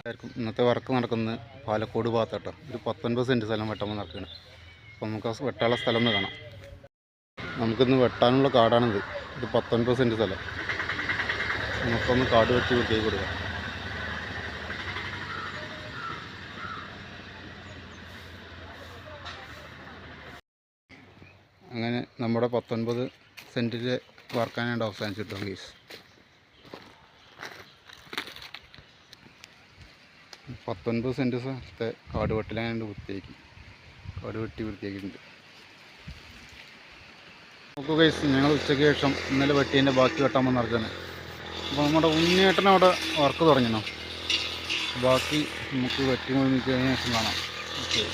ഇന്നത്തെ വർക്ക് നടക്കുന്നത് പാലക്കോട് ഭാഗത്താട്ടോ. ഒരു 19 സെൻറ്റ് സ്ഥലം വെട്ടാൻ നടക്കുകയാണ്. അപ്പോൾ നമുക്ക് ആ വെട്ടാനുള്ള സ്ഥലം ഒന്ന് കാണാം. നമുക്കിന്ന് വെട്ടാനുള്ള കാടാണിത്. ഇത് 19 സെൻറ്റ് സ്ഥലം. നമുക്കൊന്ന് കാട് വെച്ച് വൃത്തിയാക്കി കൊടുക്കാം. അങ്ങനെ നമ്മുടെ 19 സെൻറ്റിലെ വർക്കാനായിട്ട് അവസാനിച്ചിട്ടോ ഗീസ്. 19 സെൻറ്റ് സ്ഥലത്തെ കാട് വെട്ടിലാണ്ട് കാട് വെട്ടി വൃത്തിയാക്കിയിട്ടുണ്ട്. നോക്കൂ ഗൈസ്, ഞങ്ങൾ ഉച്ചയ്ക്ക് ശേഷം ഇന്നലെ വെട്ടീൻ്റെ ബാക്കി വെട്ടാൻ വന്ന് നടക്കുന്നത്. അപ്പോൾ നമ്മുടെ ഉണ്ണിയേട്ടൻ അവിടെ വർക്ക് തുടങ്ങണം. ബാക്കി നമുക്ക് വെട്ടി കഴിഞ്ഞ ശേഷം കാണാം. ഓക്കെ,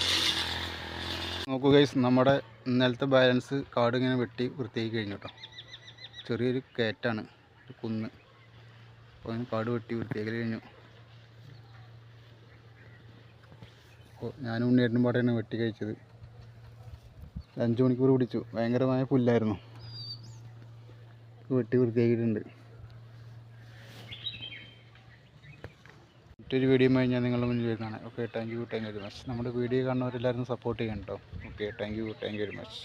നോക്കൂ ഗൈസ്, നമ്മുടെ ഇന്നലത്തെ ബാലൻസ് കാട് ഇങ്ങനെ വെട്ടി വൃത്തിയാക്കി കഴിഞ്ഞു കേട്ടോ. ചെറിയൊരു കയറ്റാണ്, ഒരു കുന്ന്. അപ്പോൾ അതിന് കാട് വെട്ടി വൃത്തിയാക്കൽ കഴിഞ്ഞു. അപ്പോൾ ഞാനും ഉണ്ണിയേട്ടനും പാടെയാണ് വെട്ടി കഴിച്ചത്. 5 മണിക്കൂർ പിടിച്ചു. ഭയങ്കരമായ പുല്ലായിരുന്നു. വെട്ടി വൃത്തിയാക്കിയിട്ടുണ്ട്. മറ്റൊരു വീഡിയോയുമായി ഞാൻ നിങ്ങളുടെ മുന്നിൽ വരുന്നതാണ്. Okay, thank you very much. നമ്മുടെ വീഡിയോ കാണുന്നവരെല്ലാവരും സപ്പോർട്ട് ചെയ്യണം കേട്ടോ. Okay, thank you very much.